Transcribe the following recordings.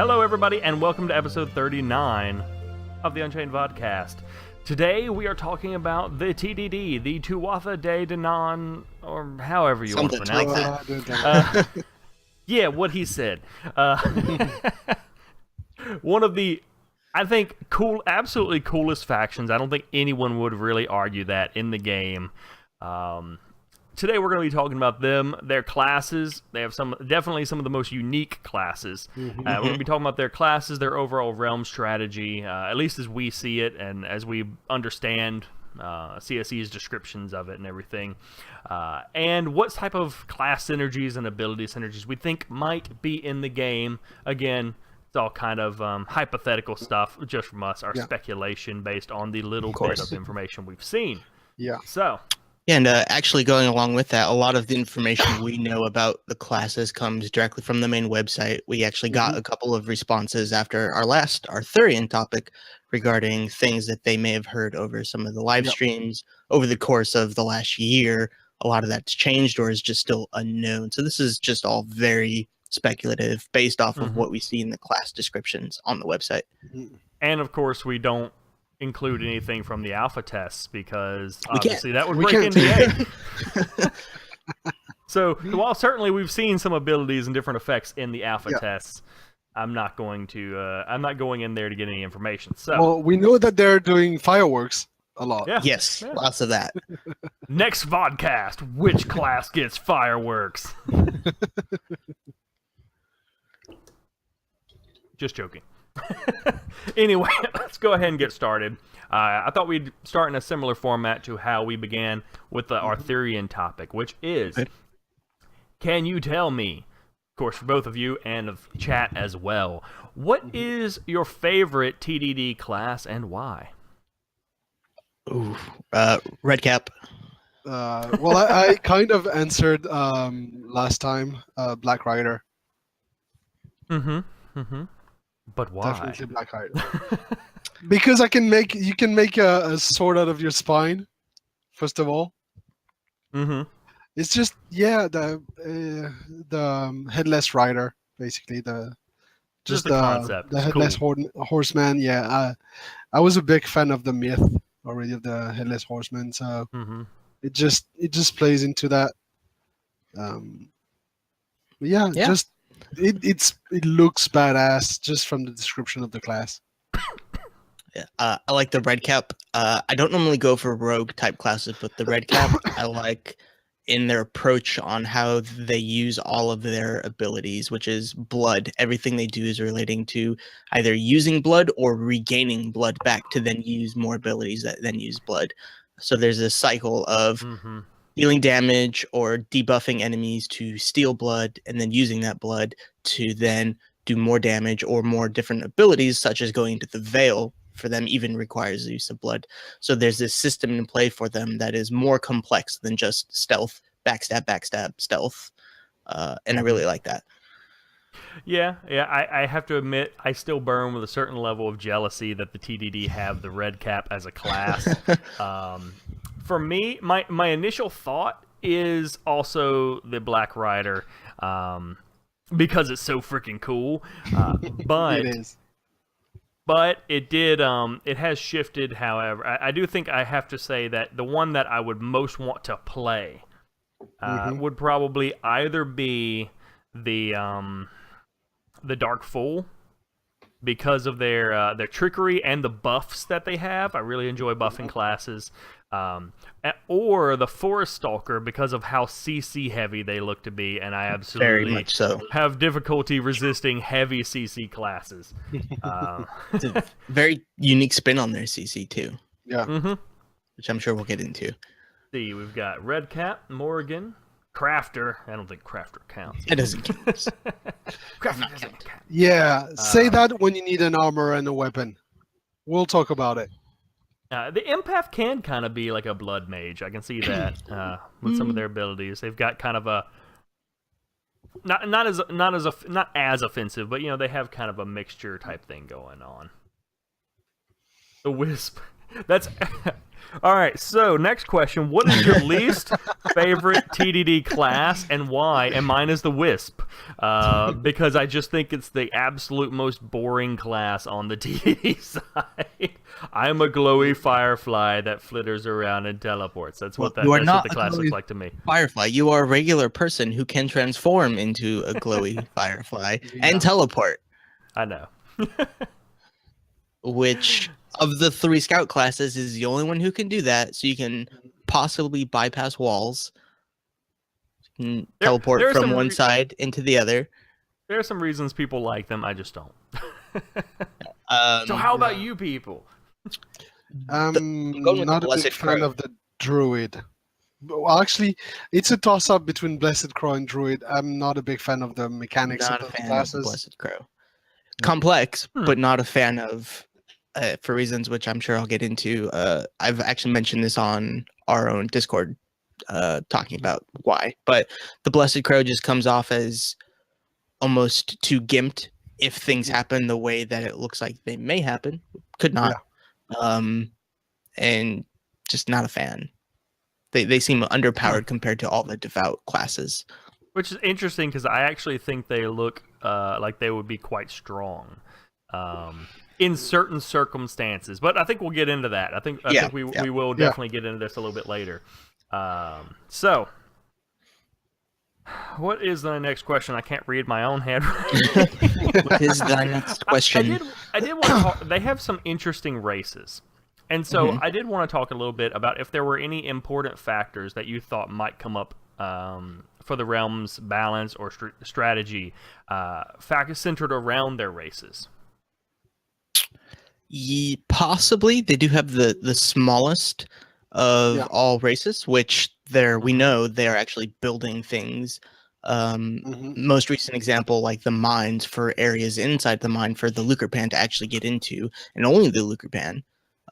Hello, everybody, and welcome to episode 39 of the Unchained Vodcast. Today, we are talking about the TDD, the Tuatha De Danann, or however you want to pronounce it. Yeah, what he said. One of the, I think, absolutely coolest factions. I don't think anyone would really argue that in the game. Today we're going to be talking about them, their classes. They have definitely some of the most unique classes. We're going to be talking about their classes, their overall realm strategy, at least as we see it and as we understand CSE's descriptions of it and everything. And what type of class synergies and ability synergies we think might be in the game. Again, it's all kind of hypothetical stuff just from us, our speculation based on the little bit of information we've seen. Yeah. So... And actually going along with that, a lot of the information we know about the classes comes directly from the main website. We actually got a couple of responses after our Arthurian topic regarding things that they may have heard over some of the live streams over the course of the last year. A lot of that's changed or is just still unknown. So this is just all very speculative based off of what we see in the class descriptions on the website. And of course, we don't include anything from the alpha tests because obviously that would break NDA. So while certainly we've seen some abilities and different effects in the alpha tests, I'm not going in there to get any information. So well, we know that they're doing fireworks a lot. Yeah. Yes, lots of that. Next vodcast, which class gets fireworks? Just joking. Anyway, let's go ahead and get started. I thought we'd start in a similar format to how we began with the Arthurian topic, which is, can you tell me, of course for both of you and of chat as well, what is your favorite TDD class and why? Ooh, Red Cap. Well, I kind of answered last time, Black Rider. But why? Definitely Black Rider. Because you can make a sword out of your spine, first of all. It's just the headless rider, basically the concept. The headless horseman. Yeah, I was a big fan of the myth already of the headless horseman, so it just plays into that. Just. It looks badass just from the description of the class. I like the Red Cap. I don't normally go for rogue type classes, but the Red Cap I like in their approach on how they use all of their abilities, which is blood. Everything they do is relating to either using blood or regaining blood back to then use more abilities that then use blood. So there's a cycle of dealing damage or debuffing enemies to steal blood and then using that blood to then do more damage or more different abilities, such as going into the Veil for them even requires the use of blood. So there's this system in play for them that is more complex than just stealth, backstab, stealth. And I really like that. Yeah, I have to admit, I still burn with a certain level of jealousy that the TDD have the Red Cap as a class. For me, my initial thought is also the Black Rider, because it's so freaking cool. But it is. But it has shifted. However, I do think I have to say that the one that I would most want to play would probably either be the Dark Fool, because of their trickery and the buffs that they have. I really enjoy buffing classes. Or the Forest Stalker, because of how CC heavy they look to be, and I absolutely very much so have difficulty resisting heavy CC classes. It's a very unique spin on their CC too. Yeah. Which I'm sure we'll get into. See, we've got Red Cap, Morrigan, Crafter. I don't think Crafter counts. It doesn't count. Crafter doesn't count. Yeah, say that when you need an armor and a weapon. We'll talk about it. The Empath can kind of be like a blood mage. I can see that with some of their abilities. They've got kind of a not as offensive, but they have kind of a mixture type thing going on. The Wisp, That's all right. So next question: what is your least favorite TDD class and why? And mine is the Wisp, because I just think it's the absolute most boring class on the TDD side. I'm a glowy firefly that flitters around and teleports. That's what You are that's not what the class looks like to me. Firefly. You are a regular person who can transform into a glowy firefly Yeah. and teleport. I know. Which of the 3 scout classes is the only one who can do that, so you can possibly bypass walls. You can teleport there's from some one side into the other. There are some reasons people like them. I just don't. So Um, how about you people? I'm going with not the a big Blessed fan Crow. of the Druid. Well, actually, it's a toss-up between Blessed Crow and Druid. I'm not a big fan of the mechanics not of a the fan classes. of the Blessed Crow. Complex, Hmm. but not a fan of, for reasons which I'm sure I'll get into. I've actually mentioned this on our own Discord, talking about why. But the Blessed Crow just comes off as almost too gimped if things happen the way that it looks like they may happen. Could not. And just not a fan. They seem underpowered compared to all the devout classes. Which is interesting because I actually think they look like they would be quite strong in certain circumstances. But I think we'll get into that. I think we will definitely get into this a little bit later. So, what is the next question? I can't read my own handwriting. What is the next question? I did want to talk. They have some interesting races. And so Mhm. I did want to talk a little bit about if there were any important factors that you thought might come up for the realm's balance or strategy, factors centered around their races. Possibly. They do have the smallest of all races, which we know they're actually building things. Most recent example, like the mines for areas inside the mine for the Lucrepan to actually get into, and only the Lucrepan.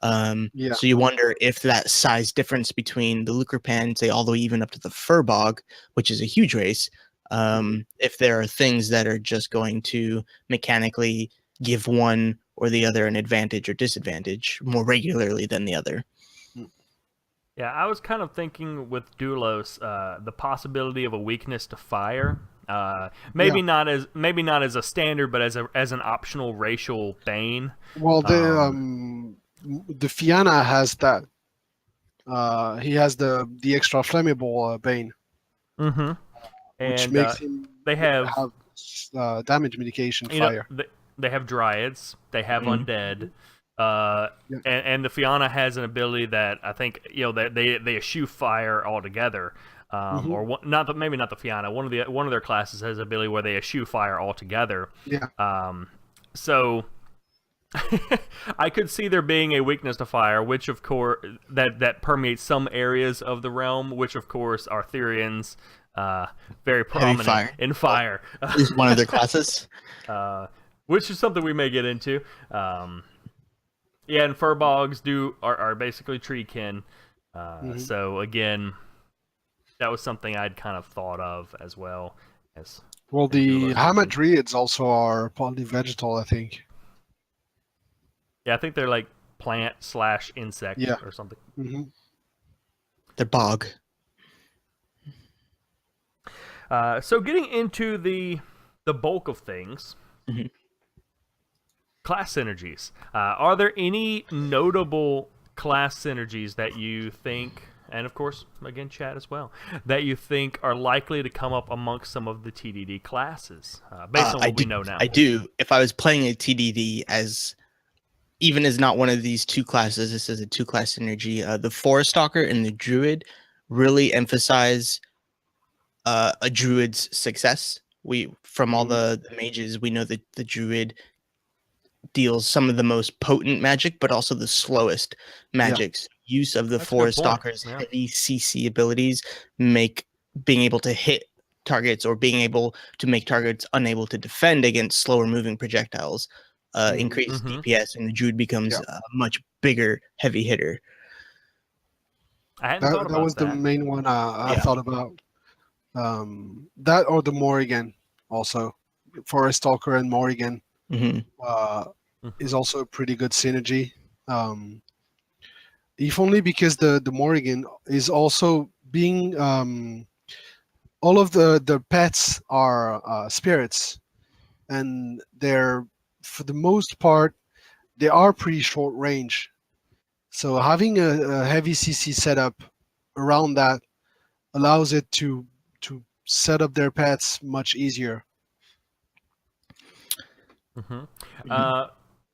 So you wonder if that size difference between the Lucrepan, say all the way even up to the Furbog, which is a huge race, if there are things that are just going to mechanically give one or the other an advantage or disadvantage more regularly than the other. Yeah, I was kind of thinking with Dulos, the possibility of a weakness to fire. Maybe not as a standard, but as an optional racial bane. Well, the Fianna has that. He has the extra flammable Bane, which And makes him they have damage mitigation fire. They have dryads. They have undead. And the Fianna has an ability that I think they eschew fire altogether. Or maybe not the Fianna. One of their classes has an ability where they eschew fire altogether. So I could see there being a weakness to fire, which of course that permeates some areas of the realm, which of course Arthurians very prominent in fire. At least one of their classes. Which is something we may get into. And Furbogs are basically treekin. So again, that was something I'd kind of thought of as well. Well, the Hamadryads also are polyvegetal, I think. Yeah, I think they're like plant/insect or something. They're bog. So getting into the bulk of things, class synergies. Are there any notable class synergies that you think, and of course, again, chat as well, that you think are likely to come up amongst some of the TDD classes, based on what we know now? I do. If I was playing a TDD even as not one of these 2 classes, this is a 2-class synergy. The Forest Stalker and the Druid really emphasize a Druid's success. From all the mages, we know that the Druid deals some of the most potent magic, but also the slowest magics. Use of the Forest Stalker's heavy CC abilities make being able to hit targets or being able to make targets unable to defend against slower moving projectiles increase DPS, and the Druid becomes a much bigger heavy hitter. I hadn't thought about that was the main one I thought about. That or the Morrigan also. Forest Stalker and Morrigan is also a pretty good synergy. if only because the Morrigan is also being all of the pets are spirits, and they're, for the most part, they are pretty short range. So having a heavy CC setup around that allows it to set up their pets much easier.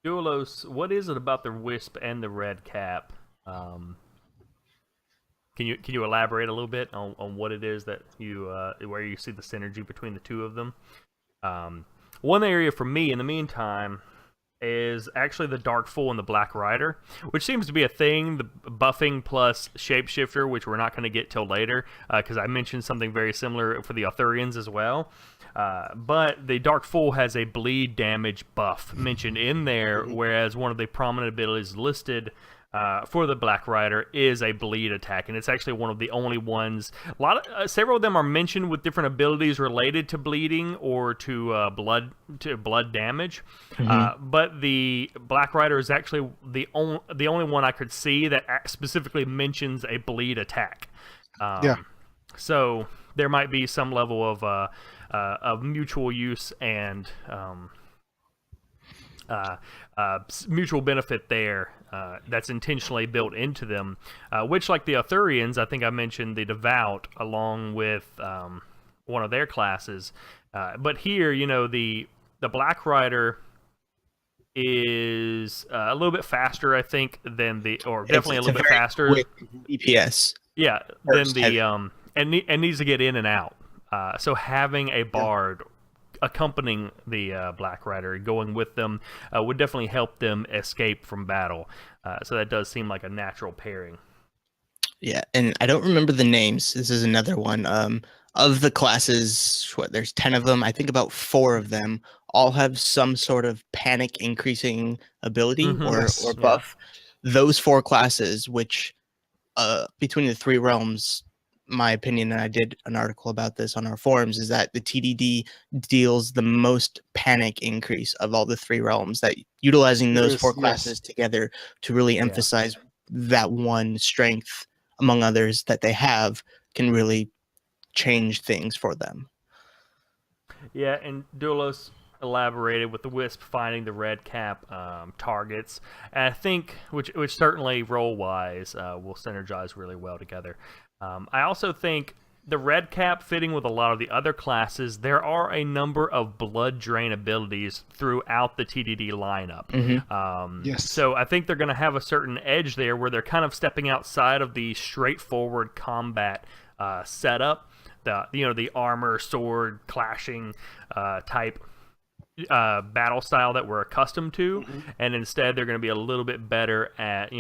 Duelos, what is it about the Wisp and the Red Cap? Can you elaborate a little bit on what it is that you where you see the synergy between the two of them? One area for me, in the meantime, is actually the Dark Fool and the Black Rider, which seems to be a thing, the buffing plus Shapeshifter, which we're not going to get till later, because I mentioned something very similar for the Arthurians as well. But the Dark Fool has a bleed damage buff mentioned in there, whereas one of the prominent abilities listed for the Black Rider is a bleed attack, and it's actually one of the only ones. Several of them are mentioned with different abilities related to bleeding or to blood damage. But the Black Rider is actually the only one I could see that specifically mentions a bleed attack. So there might be some level of mutual use and mutual benefit there that's intentionally built into them, which, like the Arthurians, I think I mentioned the Devout along with one of their classes. But here, the Black Rider is a little bit faster, I think, than definitely a little bit faster. Quick EPS. Yeah, than the and needs to get in and out. So having a bard accompanying the Black Rider, going with them, would definitely help them escape from battle. So that does seem like a natural pairing. Yeah, and I don't remember the names. This is another one. Of the classes, there's 10 of them. I think about 4 of them all have some sort of panic increasing ability or buff. Yeah. Those 4 classes, which between the 3 realms, my opinion, and I did an article about this on our forums, is that the TDD deals the most panic increase of all the 3 realms, that utilizing those 4 classes together to really emphasize that one strength among others that they have can really change things for them. Yeah, and Duelos elaborated with the Wisp finding the Red Cap targets, and I think, which certainly role-wise will synergize really well together. I also think the Red Cap fitting with a lot of the other classes, there are a number of blood drain abilities throughout the TDD lineup. So I think they're going to have a certain edge there where they're kind of stepping outside of the straightforward combat setup, the armor, sword, clashing type battle style that we're accustomed to, and instead they're going to be a little bit better at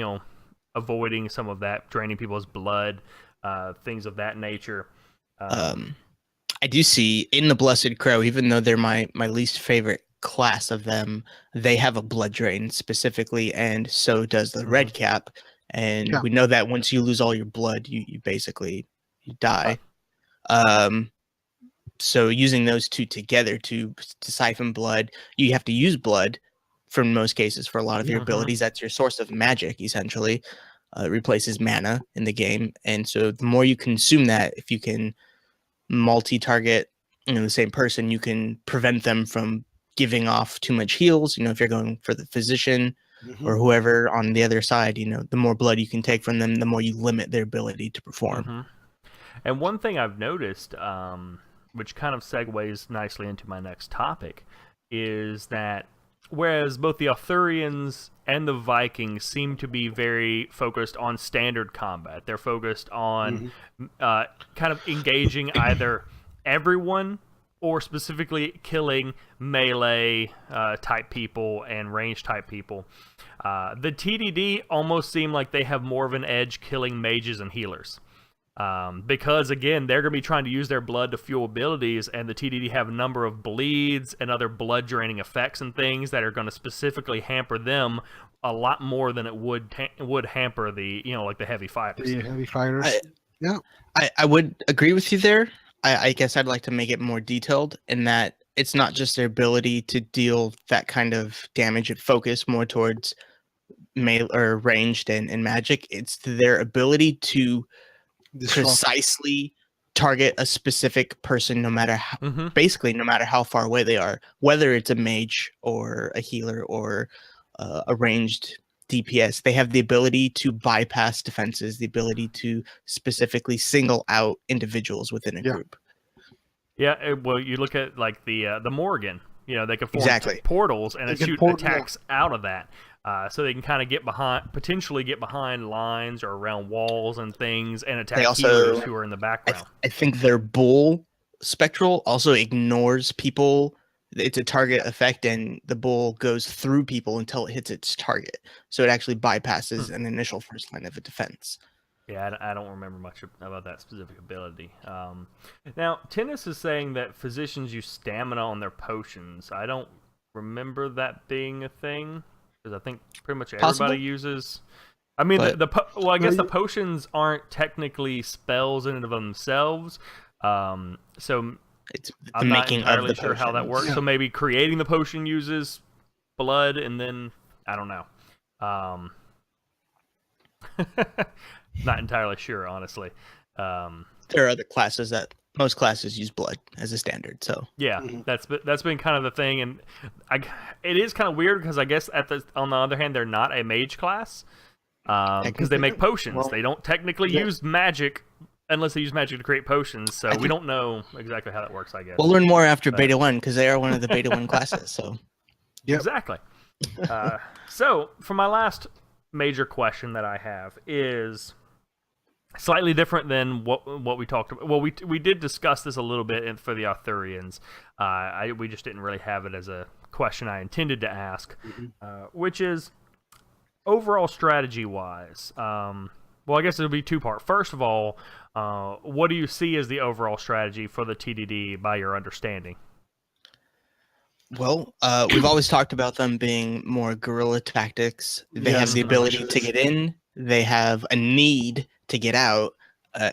avoiding some of that, draining people's blood, things of that nature. I do see in the Blessed Crow, even though they're my least favorite class of them, they have a blood drain specifically, and so does the Red Cap. And we know that once you lose all your blood, you basically die. So using those 2 together to siphon blood, you have to use blood for most cases for a lot of your abilities. That's your source of magic, essentially. It replaces mana in the game, and so the more you consume that, if you can multi-target the same person, you can prevent them from giving off too much heals. If you're going for the physician or whoever on the other side, the more blood you can take from them, the more you limit their ability to perform. And one thing I've noticed, which kind of segues nicely into my next topic, is that whereas both the Arthurians and the Vikings seem to be very focused on standard combat, they're focused on kind of engaging either everyone or specifically killing melee type people and range type people. The TDD almost seem like they have more of an edge killing mages and healers. Because again, they're going to be trying to use their blood to fuel abilities, and the TDD have a number of bleeds and other blood draining effects and things that are going to specifically hamper them a lot more than it would hamper the like the heavy fighters. The heavy fighters. I would agree with you there. I guess I'd like to make it more detailed in that it's not just their ability to deal that kind of damage and focus more towards melee or ranged in Magic. It's their ability to Disrupt. precisely target a specific person, no matter how, Mm-hmm. basically no matter how far away they are, whether it's a mage or a healer or a ranged DPS. They have the ability to bypass defenses, the ability to specifically single out individuals within a Yeah. group. Yeah, well, you look at like the Morgan. You know, they can form Exactly. portals and They then can shoot port- attacks out of that, so they can kind of potentially get behind lines or around walls and things, and attack also- healers who are in the I, background. I think their bull spectral also ignores people. It's a target effect, and the bull goes through people until it hits its target. So it actually bypasses an initial first line of a defense. Yeah, I don't remember much about that specific ability. Now, Tennis is saying that physicians use stamina on their potions. I don't remember that being a thing, because I think pretty much everybody Possible. uses. I mean, But- well, I guess the potions aren't technically spells in and of themselves. So It's the I'm not making entirely of the sure how that potions. works. Yeah. So maybe creating the potion uses blood, and then I don't know. Not entirely sure, honestly. There are other classes that most classes use blood as a standard. So Yeah, Mhm. that's been kind of the thing, and it is kind of weird because I guess on the other hand, they're not a mage class because they make potions. Well, they don't technically yeah. use magic unless they use magic to create potions. So I we think- don't know exactly how that works. I guess we'll learn more after But- Beta 1 because they are one of the Beta 1 classes. So Yep. Exactly. So for my last major question that I have is slightly different than what we talked about. Well, we did discuss this a little bit for the Arthurians. We just didn't really have it as a question I intended to ask, which is overall strategy wise. Well, I guess it'll be two-part. First of all, what do you see as the overall strategy for the TDD by your understanding? Well, we've always talked about them being more guerrilla tactics. They have Yes, the ability very to much. get in, they have a need to get out,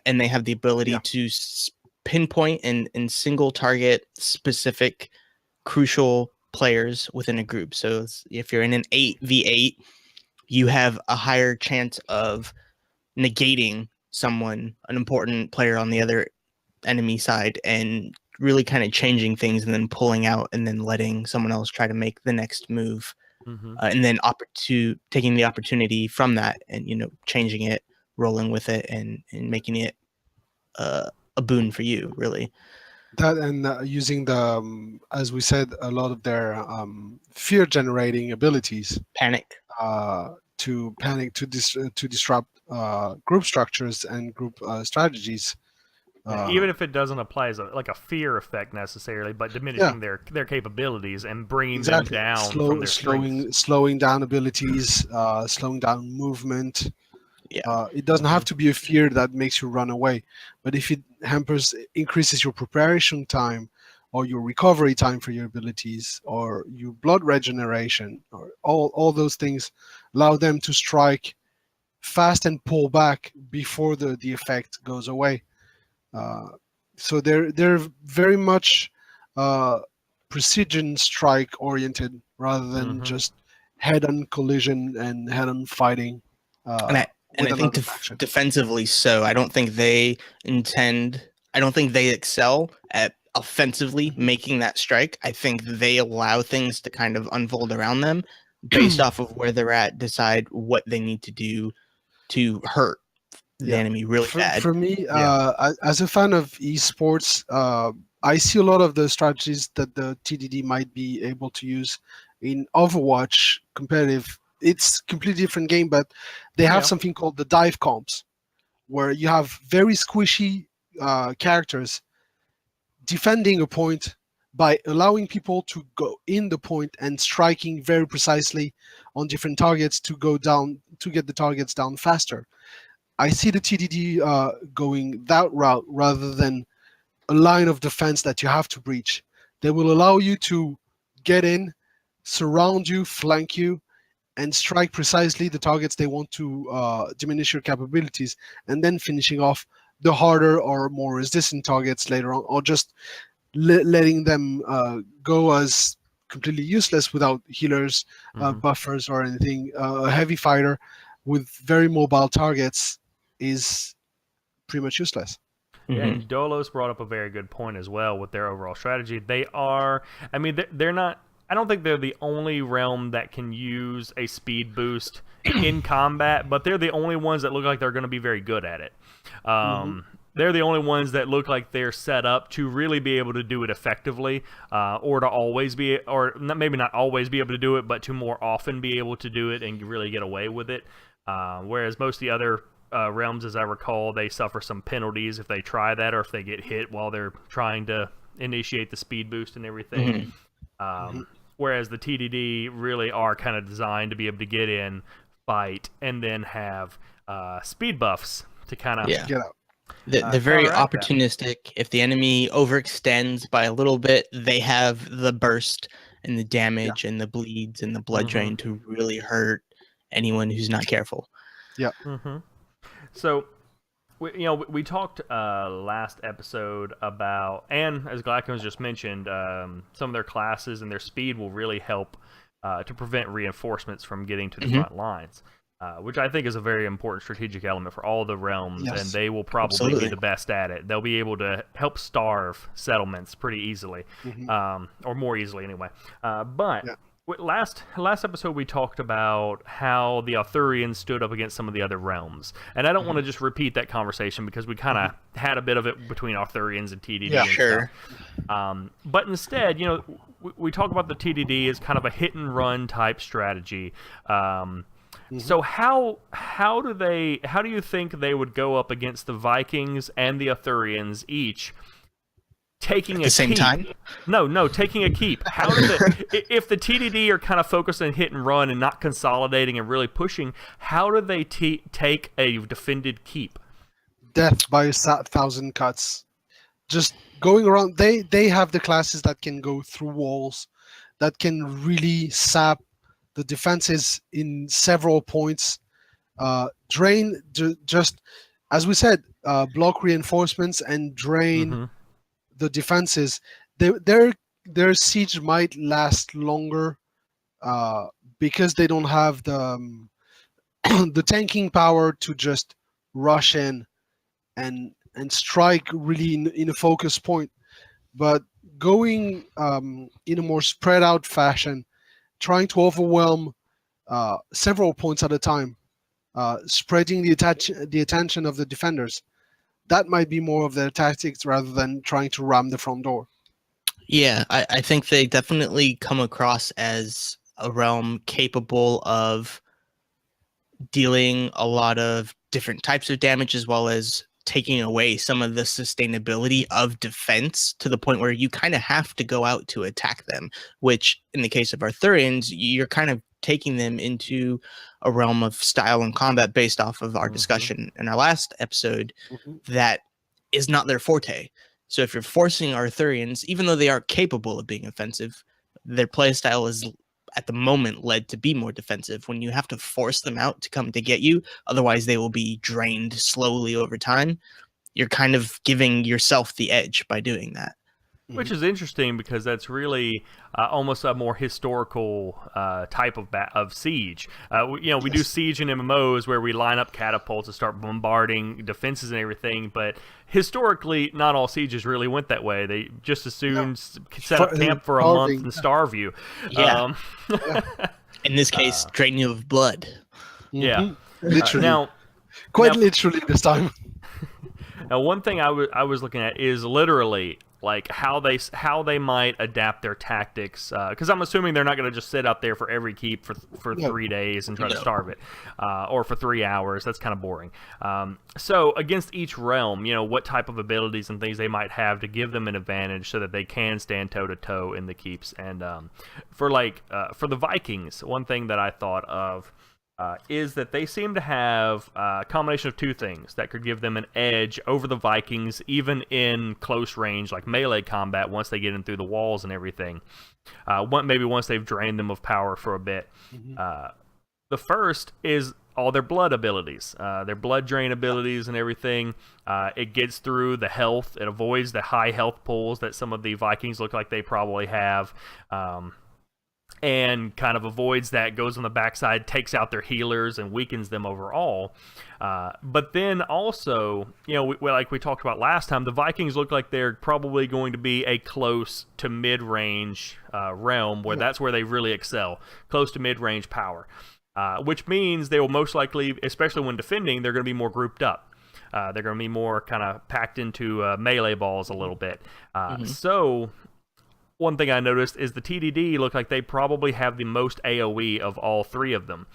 and they have the ability Yeah. to pinpoint and single target specific crucial players within a group. So if you're in an 8v8, you have a higher chance of negating someone, an important player on the other enemy side, and really kind of changing things and then pulling out and then letting someone else try to make the next move, Mm-hmm. and then taking the opportunity from that and changing it, rolling with it, and making it a boon for you, really. That and using the as we said, a lot of their fear generating abilities Panic. to panic to disrupt group structures and group strategies. Even if it doesn't apply as like a fear effect necessarily, but diminishing their capabilities and bringing them down from their strengths. slowing down abilities, slowing down movement. Yeah. It doesn't have to be a fear that makes you run away, but if it increases your preparation time, or your recovery time for your abilities, or your blood regeneration, or all those things, allow them to strike fast and pull back before the effect goes away. So they're very much precision strike oriented rather than just head-on collision and head-on fighting. And I with think another faction. defensively so. I don't think they excel at offensively making that strike. I think they allow things to kind of unfold around them based off of where they're at, decide what they need to do to hurt the enemy really bad. For me, as a fan of esports, I see a lot of the strategies that the TDD might be able to use in Overwatch competitive. It's a completely different game, but they have something called the dive comps, where you have very squishy characters defending a point by allowing people to go in the point and striking very precisely on different targets to go down, to get the targets down faster. I see the TDD going that route rather than a line of defense that you have to breach. They will allow you to get in, surround you, flank you, and strike precisely the targets they want to diminish your capabilities, and then finishing off the harder or more resistant targets later on, or just letting them go as completely useless without healers, buffers, or anything. A heavy fighter with very mobile targets is pretty much useless. Yeah, and Dolos brought up a very good point as well with their overall strategy. They are, I mean, they're not, I don't think they're the only realm that can use a speed boost in combat, but they're the only ones that look like they're going to be very good at it. They're the only ones that look like they're set up to really be able to do it effectively, or to always be, or maybe not always be able to do it, but to more often be able to do it and really get away with it. Whereas most of the other realms, as I recall, they suffer some penalties if they try that or if they get hit while they're trying to initiate the speed boost and everything. Whereas the TDD really are kind of designed to be able to get in, fight, and then have speed buffs to kind of Get out. They're very counteract that. opportunistic. If the enemy overextends by a little bit, they have the burst and the damage and the bleeds and the blood drain to really hurt anyone who's not careful. So, we talked last episode about, and as Glackens just mentioned, some of their classes and their speed will really help to prevent reinforcements from getting to the front lines, which I think is a very important strategic element for all the realms, and they will probably be the best at it. They'll be able to help starve settlements pretty easily, or more easily anyway. Last episode we talked about how the Arthurians stood up against some of the other realms, and I don't want to just repeat that conversation because we kind of had a bit of it between Arthurians and TDD. Yeah, and sure. stuff. But instead, we talk about the TDD as kind of a hit and run type strategy. So how do you think they would go up against the Vikings and the Arthurians each? Taking At the same time? No, taking a keep. How do if the TDD are kind of focused on hit and run and not consolidating and really pushing, how do they take a defended keep? Death by 1,000 cuts. Just going around. They have the classes that can go through walls, that can really sap the defenses in several points. Drain, just as we said, block reinforcements and drain the defenses. Their siege might last longer because they don't have the the tanking power to just rush in and strike really in a focus point. But going in a more spread out fashion, trying to overwhelm several points at a time, spreading the attention of the defenders. That might be more of their tactics rather than trying to ram the front door. Yeah, I think they definitely come across as a realm capable of dealing a lot of different types of damage, as well as taking away some of the sustainability of defense to the point where you kind of have to go out to attack them, which in the case of Arthurians, you're kind of taking them into a realm of style and combat based off of our discussion in our last episode that is not their forte. So if you're forcing Arthurians, even though they are capable of being offensive, their playstyle is at the moment led to be more defensive. When you have to force them out to come to get you, otherwise they will be drained slowly over time, you're kind of giving yourself the edge by doing that. Which is interesting because that's really almost a more historical type of siege. We do siege in MMOs where we line up catapults and start bombarding defenses and everything, but historically, not all sieges really went that way. They just as soon set up camp for a month and starve you. Yeah. In this case, drain you of blood. Yeah. Literally. Literally this time. Now, one thing I was looking at is literally like how they might adapt their tactics, because I'm assuming they're not going to just sit out there for every keep for 3 days and try to starve it, or for 3 hours. That's kind of boring. So against each realm, what type of abilities and things they might have to give them an advantage so that they can stand toe to toe in the keeps. And for the Vikings, one thing that I thought of is that they seem to have a combination of two things that could give them an edge over the Vikings, even in close range, like melee combat, once they get in through the walls and everything. Maybe once they've drained them of power for a bit. The first is all their blood abilities, their blood drain abilities and everything. It gets through the health. It avoids the high health pools that some of the Vikings look like they probably have. and kind of avoids that, goes on the backside, takes out their healers, and weakens them overall. But then also, like we talked about last time, the Vikings look like they're probably going to be a close to mid-range realm, where that's where they really excel, close to mid-range power. Which means they will most likely, especially when defending, they're going to be more grouped up. They're going to be more kind of packed into melee balls a little bit. So one thing I noticed is the TDD look like they probably have the most AoE of all three of them.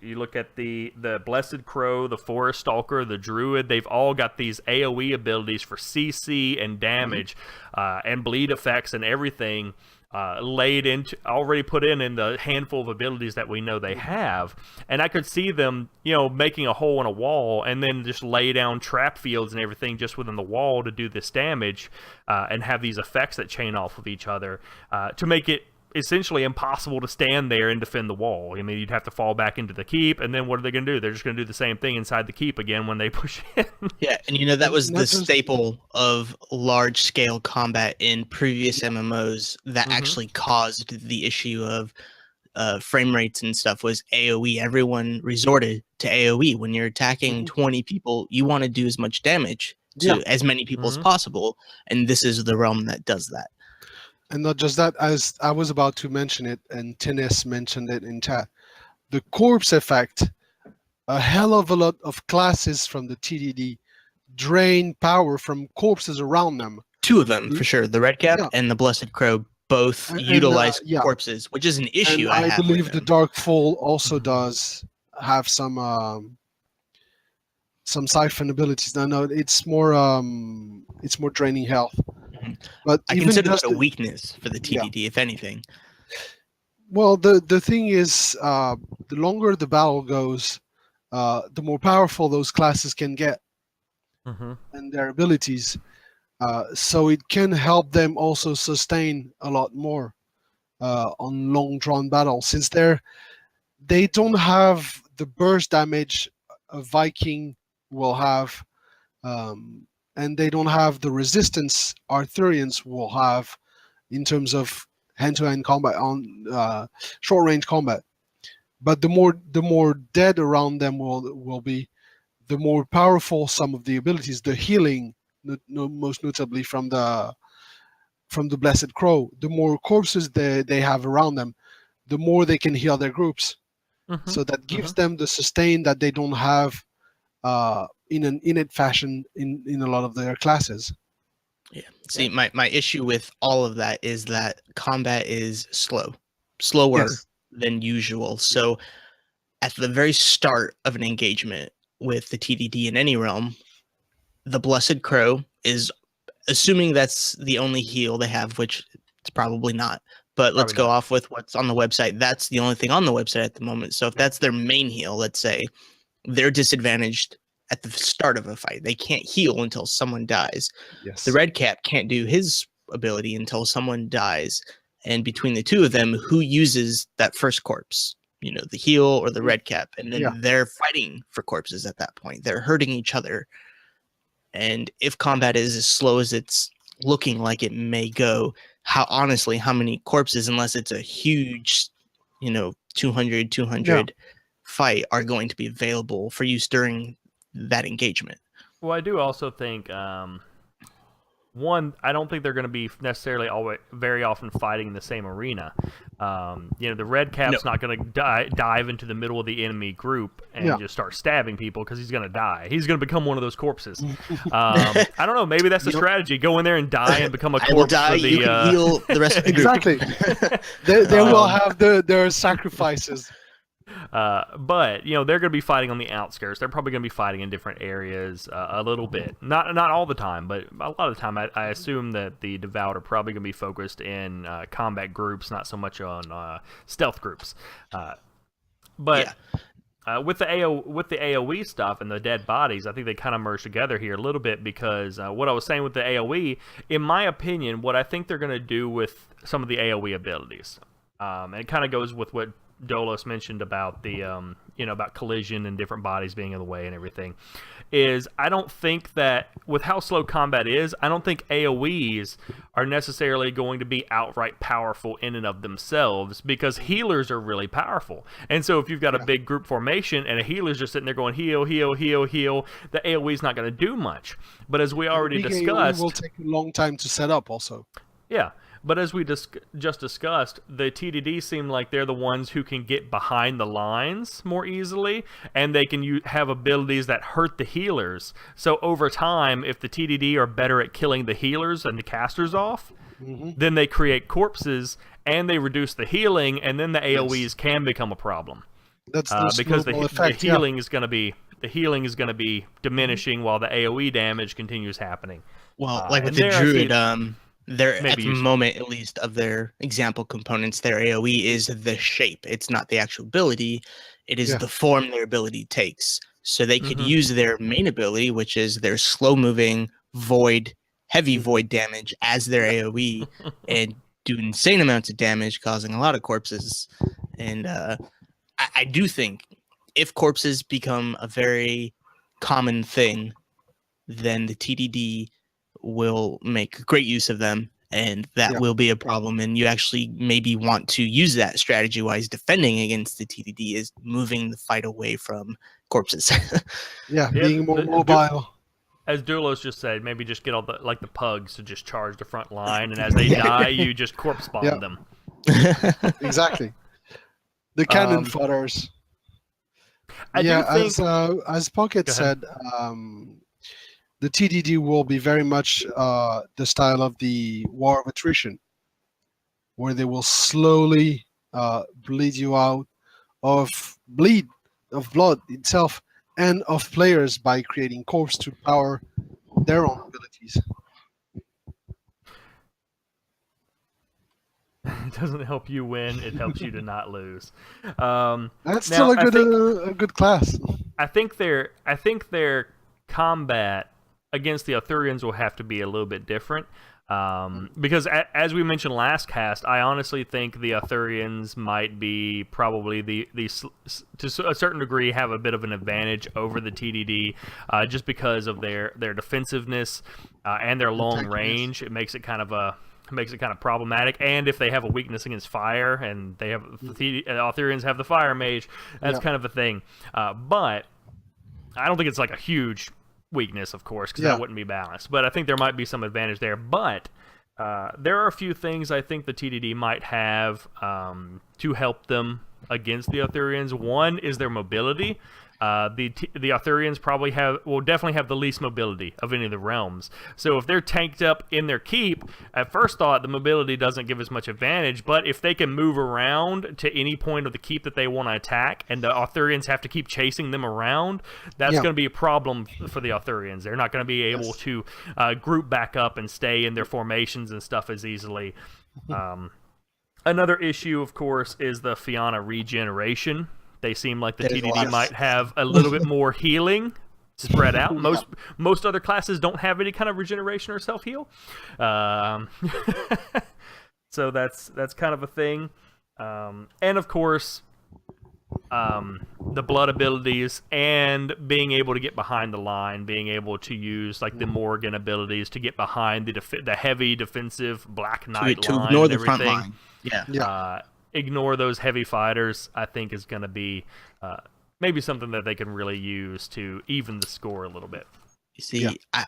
You look at the Blessed Crow, the Forest Stalker, the Druid, they've all got these AoE abilities for CC and damage and bleed effects and everything already put in the handful of abilities that we know they have. And I could see them, making a hole in a wall and then just lay down trap fields and everything just within the wall to do this damage, and have these effects that chain off of each other, to make it essentially impossible to stand there and defend the wall. I mean, you'd have to fall back into the keep, and then what are they going to do? They're just going to do the same thing inside the keep again when they push in. Yeah, and that was the staple of large-scale combat in previous MMOs that actually caused the issue of frame rates and stuff, was AoE. Everyone resorted to AoE. When you're attacking 20 people, you want to do as much damage to as many people as possible, and this is the realm that does that. And not just that, as I was about to mention it, and Tennis mentioned it in chat, the corpse effect, a hell of a lot of classes from the TDD drain power from corpses around them. Two of them, for sure. The Redcap and the Blessed Crow both utilize corpses, which is an issue and I have believe with the them. Darkfall also does have some siphon abilities. No, it's more draining health. But I consider that a weakness for the TDD, if anything. Well, the thing is, the longer the battle goes, the more powerful those classes can get, and their abilities. So it can help them also sustain a lot more on long drawn battles, since they don't have the burst damage a Viking will have. And they don't have the resistance Arthurians will have in terms of hand-to-hand combat on short-range combat. But the more dead around them will be, the more powerful some of the abilities. The healing, most notably from the Blessed Crow, the more corpses they have around them, the more they can heal their groups. So that gives them the sustain that they don't have in an innate fashion in a lot of their classes. Yeah. See, my issue with all of that is that combat is slower than usual. So at the very start of an engagement with the TDD in any realm, the Blessed Crow is, assuming that's the only heal they have, which it's probably not. But let's go off with what's on the website. That's the only thing on the website at the moment. So if that's their main heal, let's say, they're disadvantaged at the start of a fight. They can't heal until someone dies. Yes. The Redcap can't do his ability until someone dies. And between the two of them, who uses that first corpse? The heal or the Redcap. And then they're fighting for corpses at that point. They're hurting each other. And if combat is as slow as it's looking like it may go, how many corpses, unless it's a huge, 200 fight, are going to be available for use during that engagement? Well, I do also think, one, I don't think they're going to be necessarily very often fighting in the same arena. The Red Cap's not going to dive into the middle of the enemy group and just start stabbing people, because he's going to die. He's going to become one of those corpses. I don't know. Maybe that's the strategy. Go in there and die and become a corpse. I will die. You can heal the rest of the group. Exactly. they will have their sacrifices. But they're going to be fighting on the outskirts. They're probably going to be fighting in different areas a little bit. Not all the time, but a lot of the time. I assume that the Devout are probably going to be focused in combat groups, not so much on stealth groups. But with the AoE stuff and the dead bodies, I think they kind of merge together here a little bit, because what I was saying with the AoE, in my opinion, what I think they're going to do with some of the AoE abilities, and it kind of goes with what Dolos mentioned about the about collision and different bodies being in the way and everything, is I don't think that with how slow combat is, I don't think AoEs are necessarily going to be outright powerful in and of themselves, because healers are really powerful. And so if you've got a big group formation and a healer's just sitting there going heal, heal, heal, heal, the AoE is not going to do much. But as we already discussed, it will take a long time to set up also. Yeah. But as we just discussed, the TDD seem like they're the ones who can get behind the lines more easily, and they can have abilities that hurt the healers. So over time, if the TDD are better at killing the healers and the casters off, then they create corpses, and they reduce the healing, and then the AoEs can become a problem. That's because the effect, healing is going to be diminishing while the AoE damage continues happening. Well, like with the Druid, they're at the moment, at least, of their example components, their AoE is the shape. It's not the actual ability. It is the form their ability takes. So they could use their main ability, which is their slow-moving void, heavy void damage, as their AoE, and do insane amounts of damage, causing a lot of corpses. And I do think if corpses become a very common thing, then the TDD will make great use of them, and that will be a problem. And you actually maybe want to use that strategy wise defending against the TDD, is moving the fight away from corpses. Being more mobile. As Duelos just said, maybe just get all the pugs to just charge the front line, and as they die, you just corpse bomb them. Exactly. The cannon fodders. As Pocket said, the TDD will be very much the style of the War of Attrition, where they will slowly bleed you out of blood itself and of players by creating corpse to power their own abilities. It doesn't help you win; it helps you to not lose. That's still a good class. I think their combat against the Arthurians will have to be a little bit different, because as we mentioned last cast, I honestly think the Arthurians might be probably to a certain degree have a bit of an advantage over the TDD, just because of their defensiveness and their long range. It makes it kind of problematic, and if they have a weakness against fire, and they have the Arthurians have the fire mage, that's kind of a thing. But I don't think it's like a huge weakness, of course, because that wouldn't be balanced. But I think there might be some advantage there. But there are a few things I think the TDD might have to help them against the Arthurians. One is their mobility. The Arthurians will definitely have the least mobility of any of the realms. So if they're tanked up in their keep, at first thought the mobility doesn't give as much advantage, but if they can move around to any point of the keep that they want to attack, and the Arthurians have to keep chasing them around, that's going to be a problem for the Arthurians. They're not going to be able to group back up and stay in their formations and stuff as easily. Another issue, of course, is the Fianna regeneration. They seem like the TDD might have a little bit more healing spread out. Most other classes don't have any kind of regeneration or self-heal. So that's kind of a thing. And of course, the blood abilities and being able to get behind the line, being able to use like the Morgan abilities to get behind the heavy defensive Black Knight to line ignore and the everything. front line. Ignore those heavy fighters, I think, is going to be maybe something that they can really use to even the score a little bit. You see, I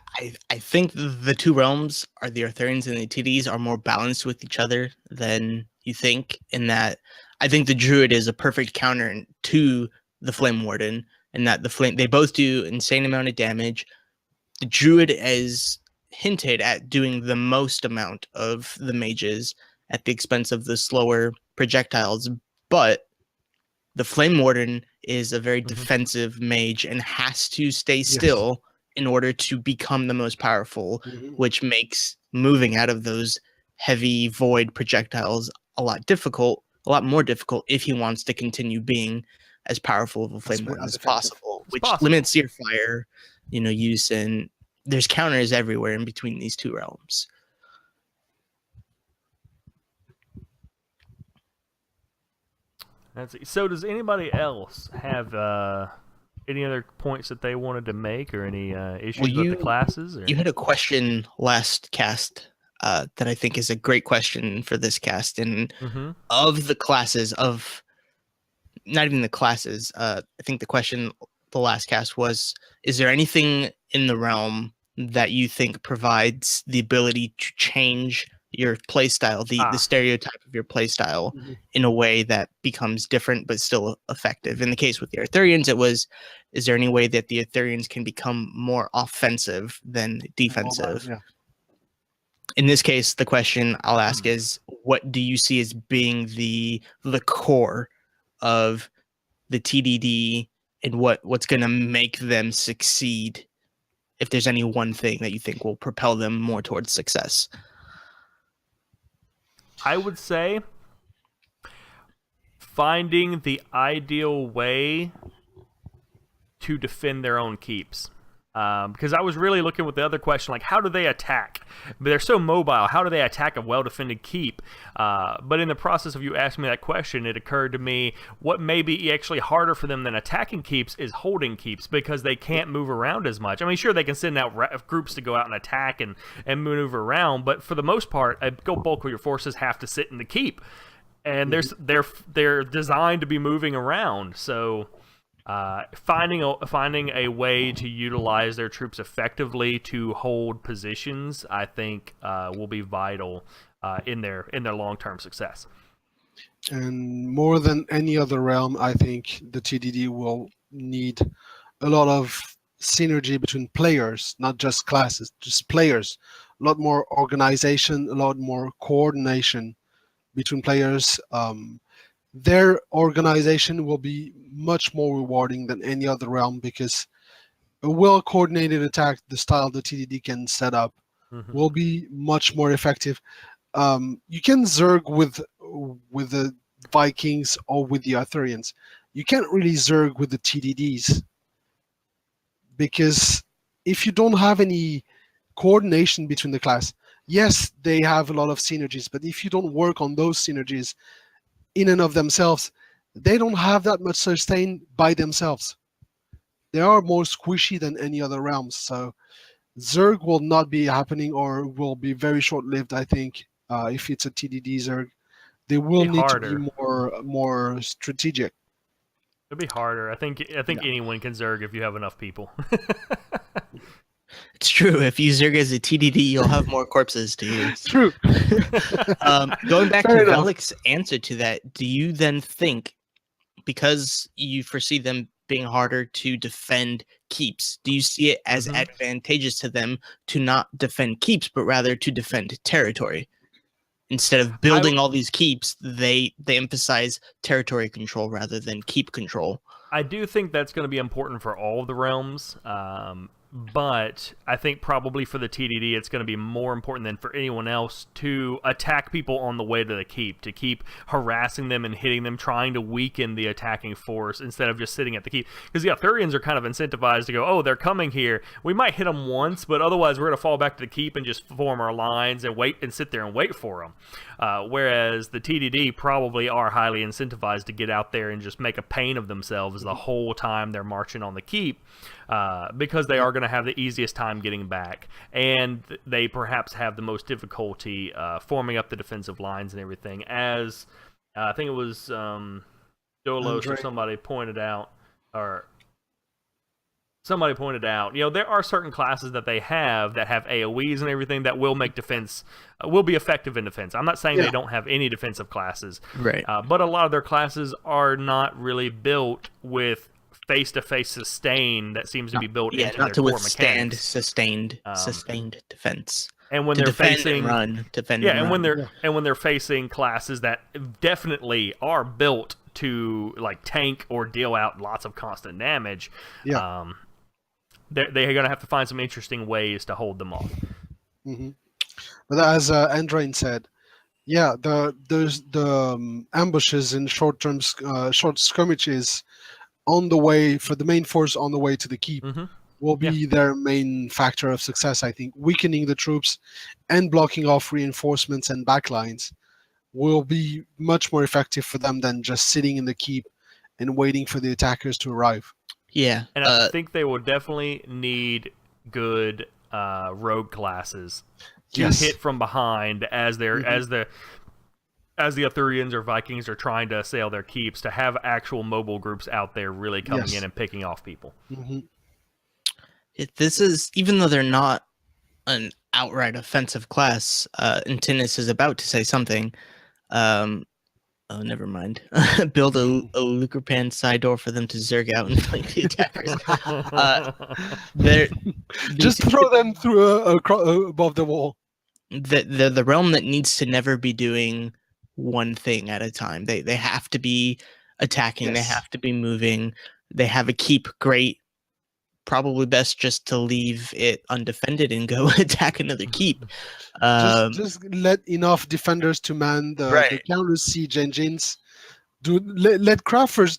think the two realms, are the Arthurians and the TDs, are more balanced with each other than you think, in that I think the Druid is a perfect counter to the Flame Warden, and that they both do insane amount of damage. The Druid is hinted at doing the most amount of the mages at the expense of the slower projectiles, but the Flame Warden is a very defensive mage and has to stay still in order to become the most powerful, which makes moving out of those heavy void projectiles a lot more difficult if he wants to continue being as powerful of a Flame Warden as possible, which limits your fire, use, and there's counters everywhere in between these two realms. So does anybody else have any other points that they wanted to make, or any issues with the classes? Or? You had a question last cast that I think is a great question for this cast. And of the classes, not even the classes, I think the question the last cast was, is there anything in the realm that you think provides the ability to change your playstyle, the stereotype of your playstyle, in a way that becomes different but still effective? In the case with the Arthurians, it was, is there any way that the Arthurians can become more offensive than defensive? Yeah. In this case, the question I'll ask is, what do you see as being the core of the TDD, and what's going to make them succeed? If there's any one thing that you think will propel them more towards success. I would say finding the ideal way to defend their own keeps. Because I was really looking with the other question, like, how do they attack? But they're so mobile. How do they attack a well-defended keep? But in the process of you asking me that question, it occurred to me what may be actually harder for them than attacking keeps is holding keeps, because they can't move around as much. I mean, sure, they can send out groups to go out and attack and maneuver around, but for the most part, a good bulk of your forces have to sit in the keep, and they're designed to be moving around. So finding a way to utilize their troops effectively to hold positions, I think, will be vital in their long-term success. And more than any other realm, I think the TDD will need a lot of synergy between players, not just classes, just players. A lot more organization, a lot more coordination between players. Their organization will be much more rewarding than any other realm, because a well-coordinated attack, the style the TDD can set up, will be much more effective. You can Zerg with the Vikings or with the Arthurians. You can't really Zerg with the TDDs, because if you don't have any coordination between the class, yes, they have a lot of synergies, but if you don't work on those synergies in and of themselves, they don't have that much sustain by themselves. They are more squishy than any other realms. So Zerg will not be happening, or will be very short-lived, I think, if it's a TDD Zerg. They will need to be more strategic. It'll be harder. I think anyone can Zerg if you have enough people. It's true. If you Zerg as a TDD, you'll have more corpses to use. True. Going back to Vellic's answer to that, do you then think, because you foresee them being harder to defend keeps, do you see it as advantageous to them to not defend keeps, but rather to defend territory? Instead of building all these keeps, they emphasize territory control rather than keep control. I do think that's going to be important for all of the realms. But I think probably for the TDD, it's going to be more important than for anyone else to attack people on the way to the keep, to keep harassing them and hitting them, trying to weaken the attacking force instead of just sitting at the keep. Because the Arthurians are kind of incentivized to go, oh, they're coming here. We might hit them once, but otherwise we're going to fall back to the keep and just form our lines and wait and sit there and wait for them. Whereas the TDD probably are highly incentivized to get out there and just make a pain of themselves the whole time they're marching on the keep. Because they are going to have the easiest time getting back, and they perhaps have the most difficulty forming up the defensive lines and everything. As I think it was Dolos or somebody pointed out, you know, there are certain classes that they have that have AoEs and everything that will make defense, will be effective in defense. I'm not saying they don't have any defensive classes, right? But a lot of their classes are not really built with face-to-face sustain that seems to be built into their core mechanics. sustained defense. And when they're facing when they're facing classes that definitely are built to like tank or deal out lots of constant damage, they're going to have to find some interesting ways to hold them off. But as Andrain said, there's the ambushes and short skirmishes on the way for the main force on the way to the keep will be their main factor of success, I think. Weakening the troops and blocking off reinforcements and backlines will be much more effective for them than just sitting in the keep and waiting for the attackers to arrive. Yeah. And I think they will definitely need good rogue classes to Yes. hit from behind as they're as the Arthurians or Vikings are trying to assail their keeps, to have actual mobile groups out there really coming in and picking off people. This is, even though they're not an outright offensive class, and Tinnis is about to say something. Oh, never mind. Build a Lukerpan side door for them to zerg out and flank the attackers. Just throw them through above the wall. They're the realm that needs to never be doing one thing at a time. They have to be attacking. Yes. They have to be moving. They have a keep. Great. Probably best just to leave it undefended and go attack another keep. Just let enough defenders to man the counter siege engines. Let crafters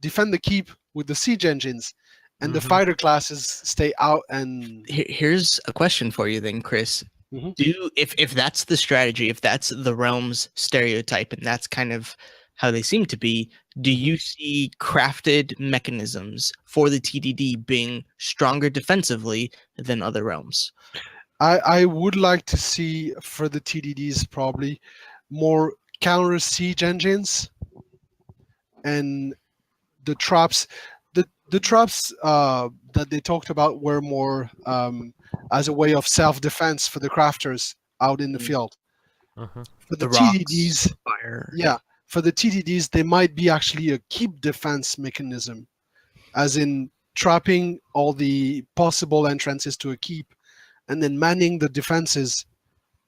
defend the keep with the siege engines, and the fighter classes stay out. And here's a question for you then, Kriss. If that's the strategy, if that's the realm's stereotype, and that's kind of how they seem to be, do you see crafted mechanisms for the TDD being stronger defensively than other realms? I would like to see for the TDDs probably more counter siege engines, and the traps. The traps that they talked about were more as a way of self-defense for the crafters out in the field. For the TDDs, fire. Yeah. For the TDDs, they might be actually a keep defense mechanism, as in trapping all the possible entrances to a keep, and then manning the defenses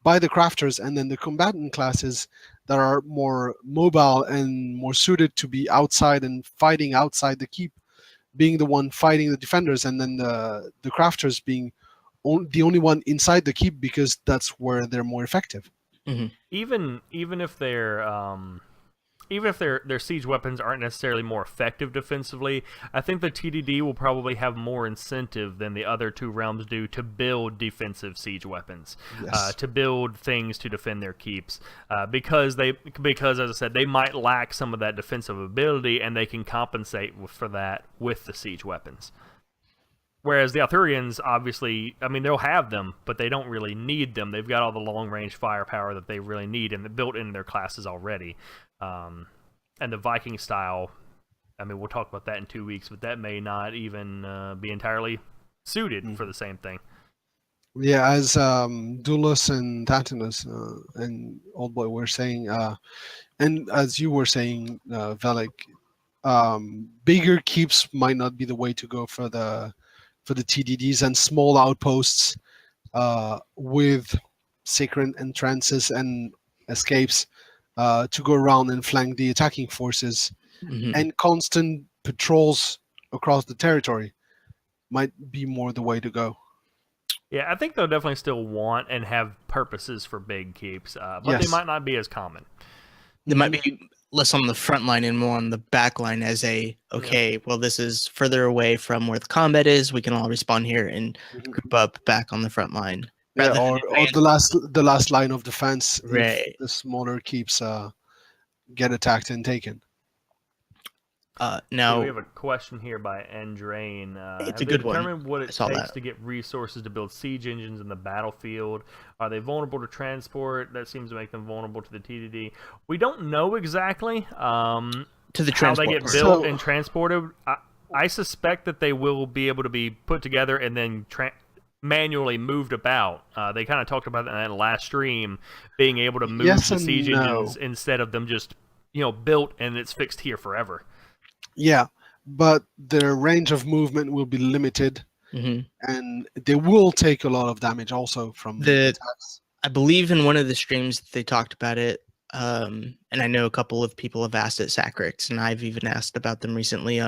by the crafters, and then the combatant classes that are more mobile and more suited to be outside and fighting outside the keep, being the one fighting the defenders, and then the crafters being the only one inside the keep, because that's where they're more effective. Even if their siege weapons aren't necessarily more effective defensively, I think the TDD will probably have more incentive than the other two realms do to build defensive siege weapons, to build things to defend their keeps, because as I said, they might lack some of that defensive ability, and they can compensate for that with the siege weapons. Whereas the Arthurians, obviously, I mean, they'll have them, but they don't really need them. They've got all the long-range firepower that they really need, and they're built into their classes already. And the Viking style, I mean, we'll talk about that in 2 weeks, but that may not even be entirely suited for the same thing. Yeah, as Dulus and Tatanus and Old Boy were saying, and as you were saying, Vellic, bigger keeps might not be the way to go for the TDDs, and small outposts with secret entrances and escapes to go around and flank the attacking forces, and constant patrols across the territory might be more the way to go. Yeah, I think they'll definitely still want and have purposes for big keeps, but they might not be as common. They might be less on the front line and more on the back line as well, this is further away from where the combat is. We can all respawn here and group up back on the front line. Yeah, or the last line of defense. Right. If the smaller keeps get attacked and taken. Now we have a question here by Andrain. It's a good one. Determine what it takes to get resources to build siege engines in the battlefield. Are they vulnerable to transport? That seems to make them vulnerable to the TDD. We don't know exactly to the how they get built and transported. I suspect that they will be able to be put together and then manually moved about. They kind of talked about that in that last stream, being able to move the siege engines instead of them just built and it's fixed here forever. Yeah, but their range of movement will be limited, and they will take a lot of damage also from the attacks. I believe in one of the streams they talked about it, and I know a couple of people have asked at Sacrix, and I've even asked about them recently.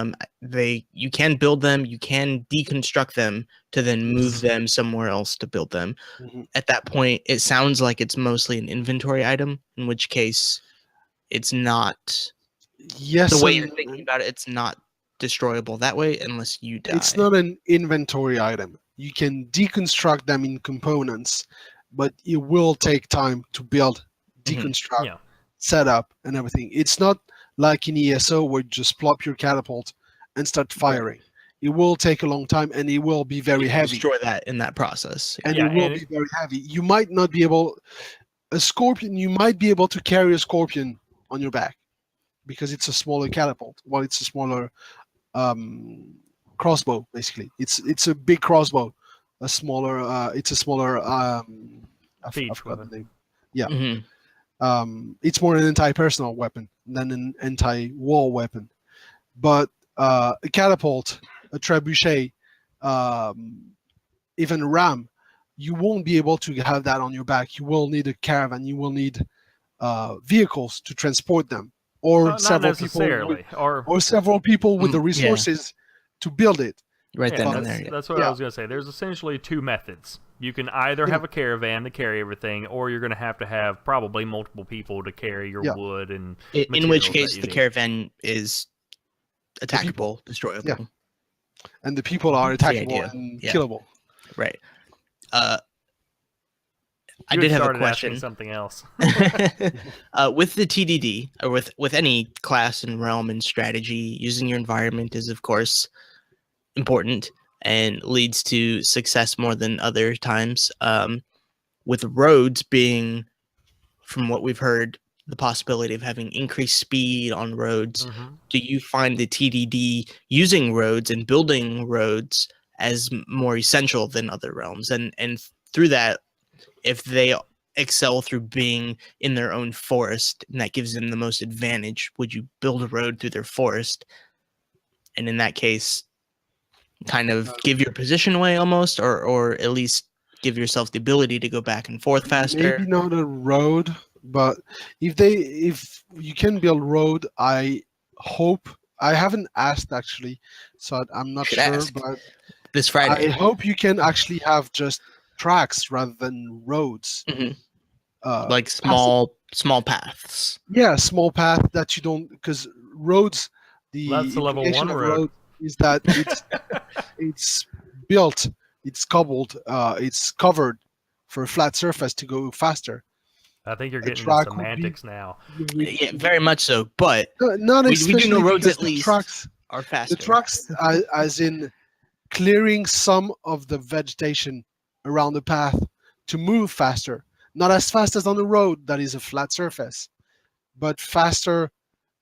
You can build them, you can deconstruct them to then move them somewhere else to build them. At that point, it sounds like it's mostly an inventory item, in which case it's not. Yes, the way you're thinking about it, it's not destroyable that way unless you die. It's not an inventory item. You can deconstruct them in components, but it will take time to build, deconstruct, Yeah. set up, and everything. It's not like in ESO where you just plop your catapult and start firing. It will take a long time, and it will be very You can heavy. destroy that in that process. And Yeah, it will and be very heavy. You might not be able. A scorpion, you might be able to carry a scorpion on your back because it's a smaller catapult. Well, it's a smaller crossbow. Basically, it's a big crossbow. A smaller. It's a smaller. I Siege forgot the weapon. name. Yeah. Mhm. It's more an anti-personnel weapon than an anti-war weapon. But a catapult, a trebuchet, even a ram, you won't be able to have that on your back. You will need a caravan. You will need vehicles to transport them, or Not several people, necessarily. or several people with the Yeah. resources to build it. Right Yeah, then But- and that's, there. Yeah. that's what I was going to say. There's essentially two methods. You can either Yeah. have a caravan to carry everything, or you're going to have probably multiple people to carry your Yeah. wood and In which materials that case, you the need. caravan is people. attackable, destroyable. Yeah. And the people are That's the attackable idea. and Yeah. killable. Right. I You did had have a started asking question. something else. With the TDD, or with any class and realm and strategy, using your environment is, of course, important and leads to success more than other times. With roads being, from what we've heard, the possibility of having increased speed on roads, Mhm. do you find the TDD using roads and building roads as more essential than other realms? And through that, if they excel through being in their own forest and that gives them the most advantage, would you build a road through their forest? And in that case, kind of give your position away almost, or at least give yourself the ability to go back and forth faster. Maybe not a road, but if you can build road, I hope. I haven't asked actually, so I'm not Should sure. ask. But This Friday. I hope you can actually have just tracks rather than roads. Mhm. Uh, Like small paths. yeah, small path that you don't, because roads. The That's a level implication 1 of road. road is that it's built, it's cobbled, it's covered for a flat surface to go faster. I think you're A getting into track would be- semantics now. Yeah, very much so. But Not we do know especially roads because at least are the faster. tracks, as in clearing some of the vegetation around the path to move faster. Not as fast as on the road that is a flat surface, but faster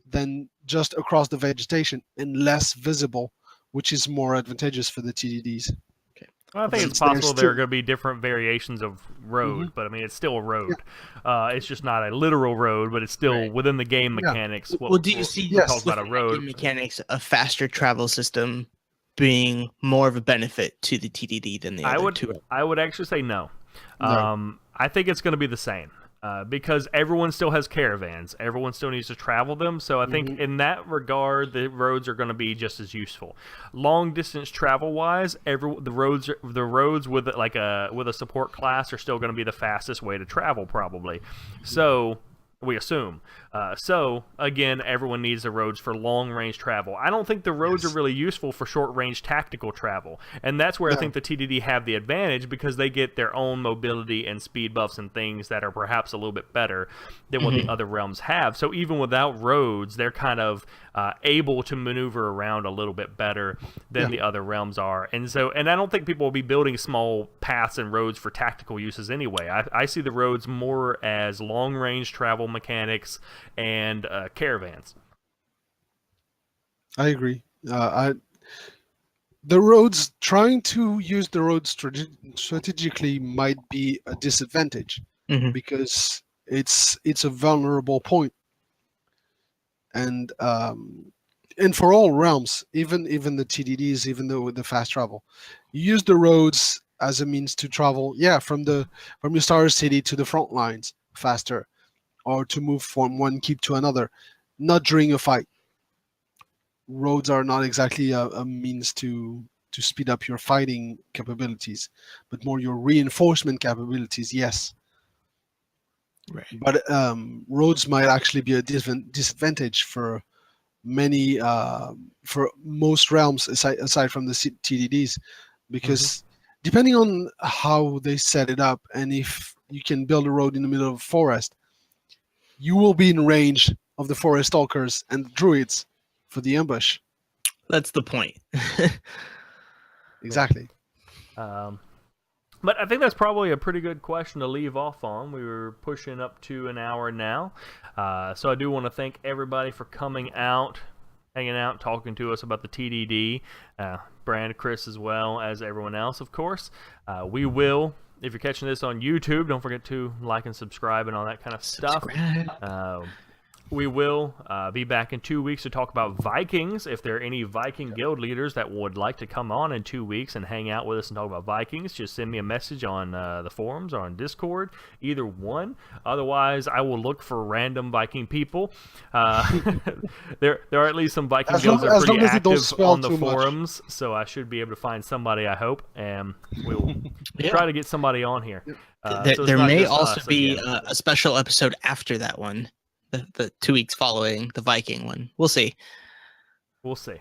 than just across the vegetation and less visible, which is more advantageous for the TDDs. Well, I think it's Since they're possible there are still- going to be different variations of road, but I mean, it's still a road. It's just not a literal road, but it's still Right. within the game Yeah. mechanics. Well, do you what see we Yes. talk about a within that road? game mechanics a faster travel system being more of a benefit to the TDD than the other two? I would actually say no. No. I think it's going to be the same because everyone still has caravans. Everyone still needs to travel them. So I think in that regard, the roads are going to be just as useful. Long distance travel wise, the roads with a support class are still going to be the fastest way to travel probably. So we assume. So, again, everyone needs the roads for long-range travel. I don't think the roads Yes. are really useful for short-range tactical travel. And that's where I No. think the TDD have the advantage because they get their own mobility and speed buffs and things that are perhaps a little bit better than what the other realms have. So even without roads, they're kind of able to maneuver around a little bit better than the other realms are. And I don't think people will be building small paths and roads for tactical uses anyway. I see the roads more as long-range travel mechanics and caravans. I agree. The roads, trying to use the roads strategically might be a disadvantage Mhm. because it's a vulnerable point, and for all realms, even the TDDs, even though with the fast travel, you use the roads as a means to travel. Yeah, from your starter city to the front lines faster, or to move from one keep to another, not during a fight. Roads are not exactly a means to speed up your fighting capabilities, but more your reinforcement capabilities. Yes, Right. but roads might actually be a disadvantage for many, for most realms aside from the TDDs, because depending on how they set it up, and if you can build a road in the middle of a forest, you will be in range of the forest stalkers and the druids for the ambush. That's the point. Exactly. But I think that's probably a pretty good question to leave off on. We were pushing up to an hour now. So I do want to thank everybody for coming out, hanging out, talking to us about the TDD. Brand, Kriss, as well as everyone else, of course. We will, if you're catching this on YouTube, don't forget to like and subscribe and all that kind of stuff. We will be back in 2 weeks to talk about Vikings. If there are any Viking guild leaders that would like to come on in 2 weeks and hang out with us and talk about Vikings, just send me a message on the forums or on Discord, either one. Otherwise, I will look for random Viking people. There are at least some Viking guilds that are pretty active on the forums, so I should be able to find somebody, I hope, and we'll try to get somebody on here. There may also be a special episode after that one. The 2 weeks following the Viking one. We'll see. We'll see.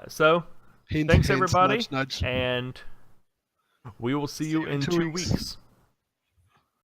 So, thanks everybody, and we will see you in 2 weeks.